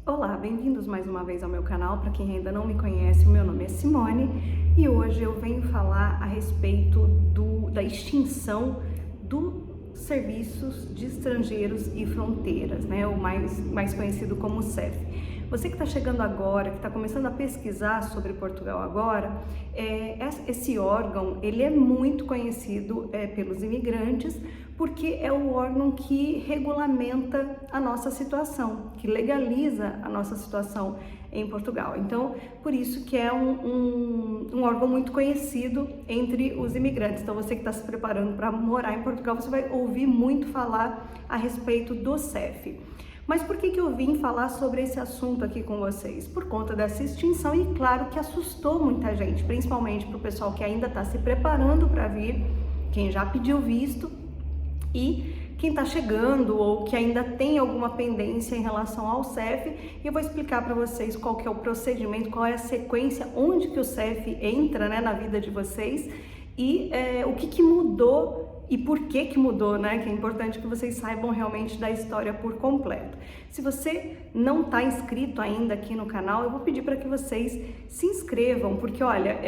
Olá, bem-vindos mais uma vez ao meu canal. Para quem ainda não me conhece, o meu nome é Simone e hoje eu venho falar a respeito da extinção dos serviços de estrangeiros e fronteiras, né? O mais conhecido como CEF. Você que está chegando agora, que está começando a pesquisar sobre Portugal agora, esse órgão ele é muito conhecido pelos imigrantes, porque é o órgão que regulamenta a nossa situação, que legaliza a nossa situação em Portugal. Então, por isso que é um órgão muito conhecido entre os imigrantes. Então, você que está se preparando para morar em Portugal, você vai ouvir muito falar a respeito do CEF. Mas por que eu vim falar sobre esse assunto aqui com vocês? Por conta dessa extinção e claro que assustou muita gente, principalmente para o pessoal que ainda está se preparando para vir, quem já pediu visto e quem está chegando ou que ainda tem alguma pendência em relação ao CEF. E eu vou explicar para vocês qual que é o procedimento, qual é a sequência, onde que o CEF entra, né, na vida de vocês e o que mudou e por que mudou, né? Que é importante que vocês saibam realmente da história por completo. Se você não está inscrito ainda aqui no canal, eu vou pedir para que vocês se inscrevam, porque olha,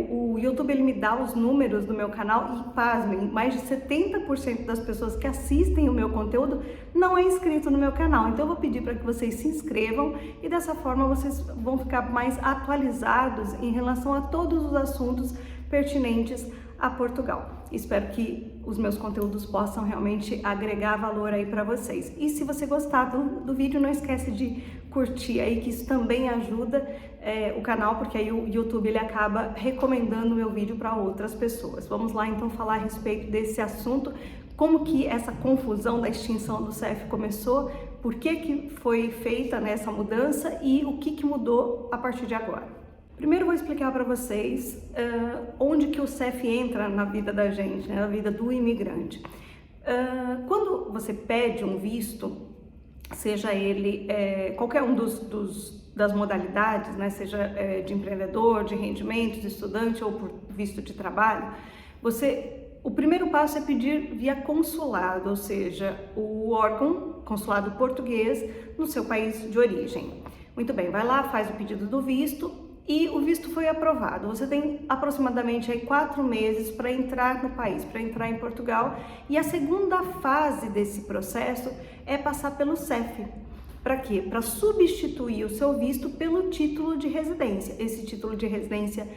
o YouTube ele me dá os números do meu canal e pasmem, mais de 70% das pessoas que assistem o meu conteúdo não é inscrito no meu canal. Então eu vou pedir para que vocês se inscrevam e dessa forma vocês vão ficar mais atualizados em relação a todos os assuntos pertinentes a Portugal. Espero que os meus conteúdos possam realmente agregar valor aí para vocês. E se você gostar do vídeo, não esquece de curtir aí, que isso também ajuda o canal, porque aí o YouTube ele acaba recomendando o meu vídeo para outras pessoas. Vamos lá então falar a respeito desse assunto, como que essa confusão da extinção do CEF começou, por que foi feita nessa mudança e o que mudou a partir de agora. Primeiro vou explicar para vocês onde que o CEF entra na vida da gente, né, na vida do imigrante. Quando você pede um visto, seja ele qualquer um das modalidades, né, seja de empreendedor, de rendimentos, de estudante ou por visto de trabalho, o primeiro passo é pedir via consulado, ou seja, o órgão consulado português no seu país de origem. Muito bem, vai lá, faz o pedido do visto. E o visto foi aprovado. Você tem aproximadamente 4 meses para entrar no país, para entrar em Portugal. E a segunda fase desse processo é passar pelo CEF. Para quê? Para substituir o seu visto pelo título de residência. Esse título de residência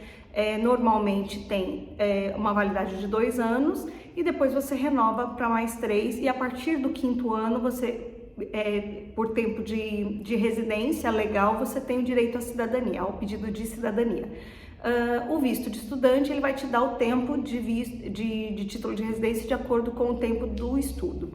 normalmente tem uma validade de 2 anos e depois você renova para mais 3 e a partir do 5º ano você por tempo de residência legal, você tem o direito à cidadania, ao pedido de cidadania. O visto de estudante, ele vai te dar o tempo de título de residência de acordo com o tempo do estudo.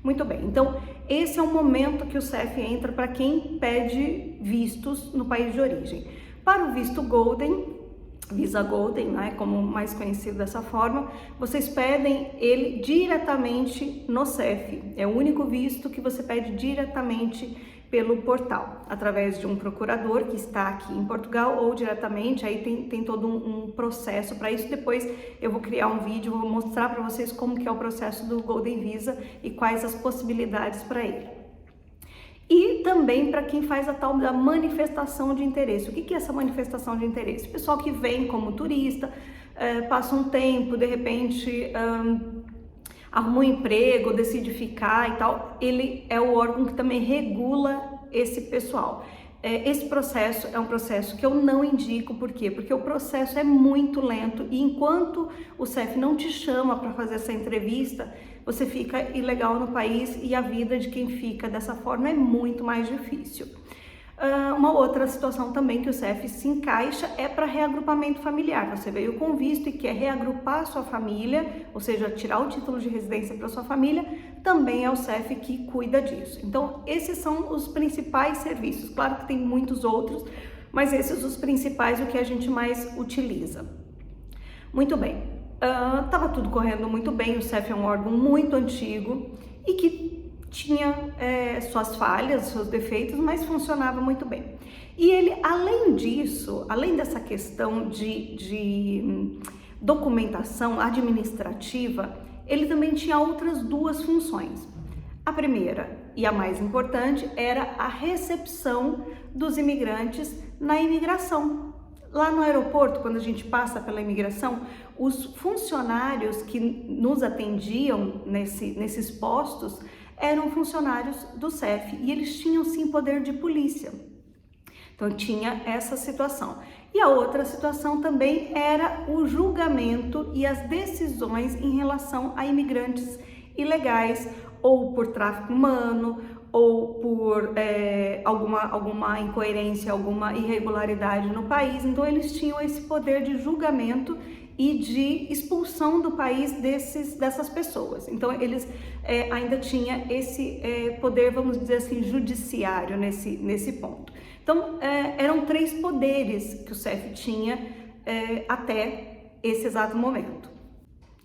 Muito bem, então esse é o momento que o CEF entra para quem pede vistos no país de origem. Para o visto Golden, Visa Golden, né, como mais conhecido dessa forma, vocês pedem ele diretamente no CEF. É o único visto que você pede diretamente pelo portal, através de um procurador que está aqui em Portugal ou diretamente, aí tem todo um processo para isso. Depois eu vou criar um vídeo, vou mostrar para vocês como que é o processo do Golden Visa e quais as possibilidades para ele. E também para quem faz a tal da manifestação de interesse. O que é essa manifestação de interesse? O pessoal que vem como turista, passa um tempo, de repente arruma um emprego, decide ficar e tal, ele é o órgão que também regula esse pessoal. Esse processo é um processo que eu não indico, por quê? Porque o processo é muito lento e enquanto o CEF não te chama para fazer essa entrevista, você fica ilegal no país e a vida de quem fica dessa forma é muito mais difícil. Uma outra situação também que o CEF se encaixa é para reagrupamento familiar. Você veio com visto e quer reagrupar a sua família, ou seja, tirar o título de residência para sua família, também é o CEF que cuida disso. Então, esses são os principais serviços. Claro que tem muitos outros, mas esses são os principais, o que a gente mais utiliza. Muito bem. Estava tudo correndo muito bem, o CEF é um órgão muito antigo e que tinha suas falhas, seus defeitos, mas funcionava muito bem. E ele, além disso, além dessa questão de documentação administrativa, ele também tinha outras 2 funções. A primeira, e a mais importante era a recepção dos imigrantes na imigração. Lá no aeroporto, quando a gente passa pela imigração, os funcionários que nos atendiam nesses postos eram funcionários do CEF e eles tinham sim poder de polícia. Então tinha essa situação. E a outra situação também era o julgamento e as decisões em relação a imigrantes ilegais, ou por tráfico humano, ou por alguma incoerência, alguma irregularidade no país. Então eles tinham esse poder de julgamento e de expulsão do país dessas pessoas. Então eles ainda tinham esse poder, vamos dizer assim, judiciário nesse ponto. Então eram 3 poderes que o CEF tinha até esse exato momento.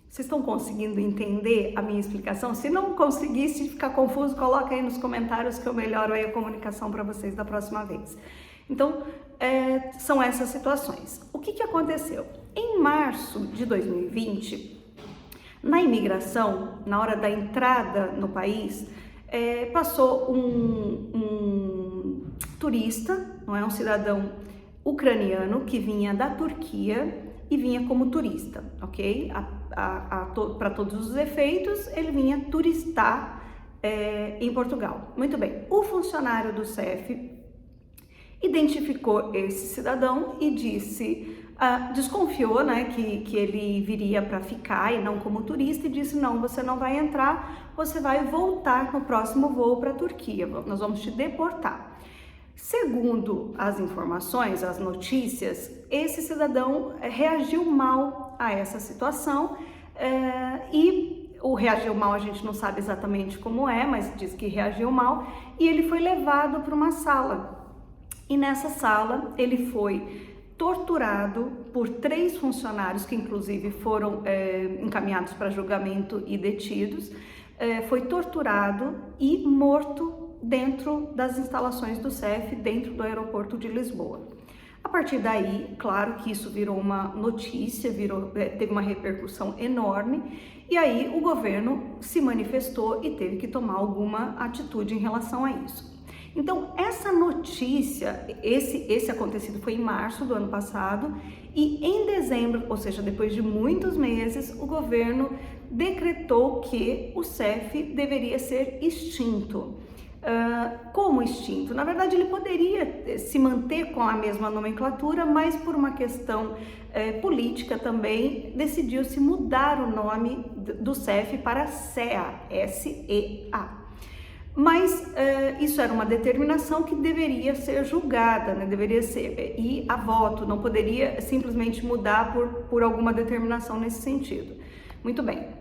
Vocês estão conseguindo entender a minha explicação? Se não conseguir, se ficar confuso, coloca aí nos comentários que eu melhoro aí a comunicação para vocês da próxima vez. Então, são essas situações. O que aconteceu? Em março de 2020, na imigração, na hora da entrada no país, passou um turista, não é, um cidadão ucraniano que vinha da Turquia e vinha como turista, ok? Para todos os efeitos, ele vinha turistar em Portugal. Muito bem, o funcionário do CEF identificou esse cidadão e desconfiou, né, que ele viria para ficar e não como turista, e disse: não, você não vai entrar, você vai voltar no próximo voo para a Turquia, nós vamos te deportar. Segundo as informações, as notícias, esse cidadão reagiu mal a essa situação e o reagiu mal a gente não sabe exatamente como mas diz que reagiu mal, e ele foi levado para uma sala. E nessa sala ele foi torturado por 3 funcionários que inclusive foram encaminhados para julgamento e detidos, foi torturado e morto dentro das instalações do CEF, dentro do aeroporto de Lisboa. A partir daí, claro que isso virou uma notícia, teve uma repercussão enorme, e aí o governo se manifestou e teve que tomar alguma atitude em relação a isso. Então, essa notícia, esse acontecido foi em março do ano passado, e em dezembro, ou seja, depois de muitos meses, o governo decretou que o CEF deveria ser extinto. Como extinto? Na verdade, ele poderia se manter com a mesma nomenclatura, mas por uma questão política também, decidiu-se mudar o nome do CEF para SEA, S-E-A. Mas isso era uma determinação que deveria ser julgada, né? Deveria ser ir a voto, não poderia simplesmente mudar por alguma determinação nesse sentido. Muito bem.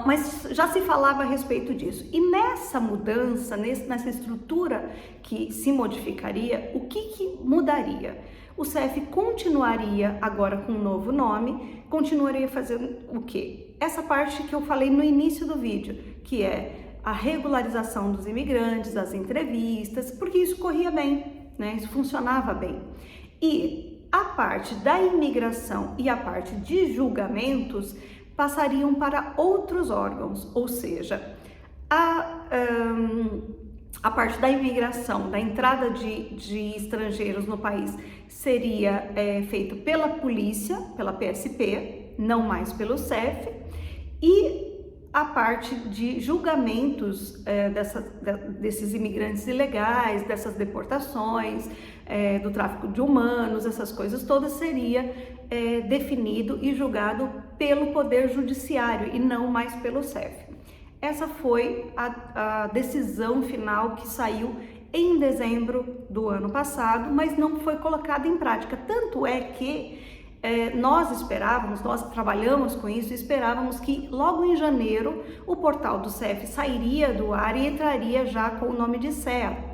Mas já se falava a respeito disso. E nessa mudança, nessa estrutura que se modificaria, o que mudaria? O CEF continuaria agora com um novo nome, continuaria fazendo o quê? Essa parte que eu falei no início do vídeo, que é a regularização dos imigrantes, as entrevistas, porque isso corria bem, né? Isso funcionava bem. E a parte da imigração e a parte de julgamentos passariam para outros órgãos, ou seja, a parte da imigração, da entrada de estrangeiros no país, seria feito pela polícia, pela PSP, não mais pelo CEF, e a parte de julgamentos desses imigrantes ilegais, dessas deportações, do tráfico de humanos, essas coisas todas, seria definido e julgado pelo Poder Judiciário e não mais pelo CEF. Essa foi a decisão final que saiu em dezembro do ano passado, mas não foi colocada em prática. Tanto é que nós trabalhamos com isso, esperávamos que logo em janeiro o portal do CEF sairia do ar e entraria já com o nome de SEA.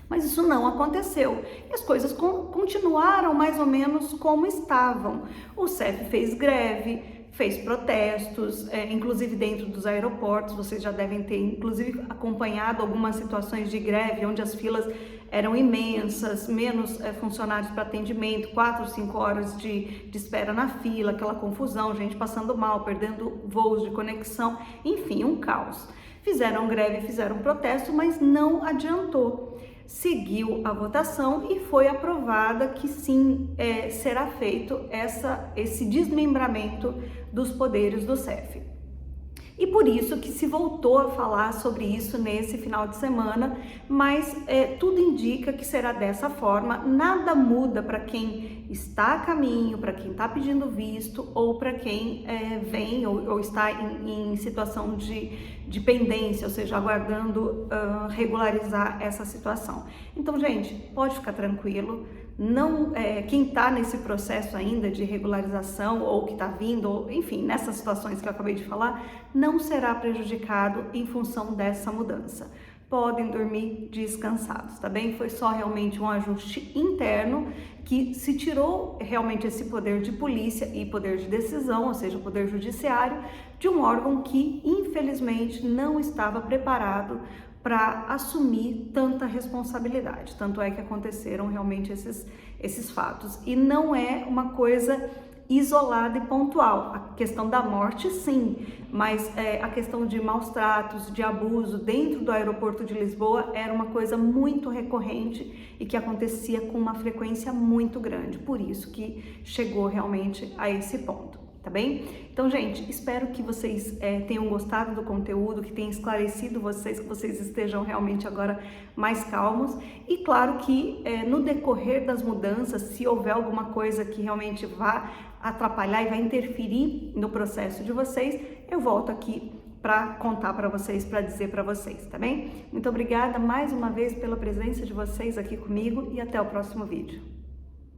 Mas isso não aconteceu e as coisas continuaram mais ou menos como estavam. O CEF fez greve, fez protestos, inclusive dentro dos aeroportos. Vocês já devem ter inclusive acompanhado algumas situações de greve onde as filas eram imensas, menos funcionários para atendimento, 4 ou 5 horas de espera na fila, aquela confusão, gente passando mal, perdendo voos de conexão, enfim, um caos. fizeram greve, fizeram protesto, mas não adiantou. Seguiu a votação e foi aprovada que sim, será feito esse desmembramento dos poderes do CEF. E por isso que se voltou a falar sobre isso nesse final de semana, mas tudo indica que será dessa forma, nada muda para quem está a caminho, para quem está pedindo visto ou para quem vem ou está em situação de pendência, ou seja, aguardando regularizar essa situação. Então, gente, pode ficar tranquilo. Não, quem está nesse processo ainda de regularização ou que está vindo, ou, enfim, nessas situações que eu acabei de falar, não será prejudicado em função dessa mudança. Podem dormir descansados, tá bem? Foi só realmente um ajuste interno que se tirou realmente esse poder de polícia e poder de decisão, ou seja, o poder judiciário, de um órgão que infelizmente não estava preparado para assumir tanta responsabilidade. Tanto é que aconteceram realmente esses fatos. E não é uma coisa isolada e pontual. A questão da morte, sim, mas a questão de maus tratos, de abuso dentro do aeroporto de Lisboa era uma coisa muito recorrente e que acontecia com uma frequência muito grande. Por isso que chegou realmente a esse ponto. Tá bem? Então, gente, espero que vocês tenham gostado do conteúdo, que tenha esclarecido vocês, que vocês estejam realmente agora mais calmos. E claro que no decorrer das mudanças, se houver alguma coisa que realmente vá atrapalhar e vai interferir no processo de vocês, eu volto aqui para contar para vocês, para dizer para vocês, tá bem? Muito obrigada mais uma vez pela presença de vocês aqui comigo e até o próximo vídeo.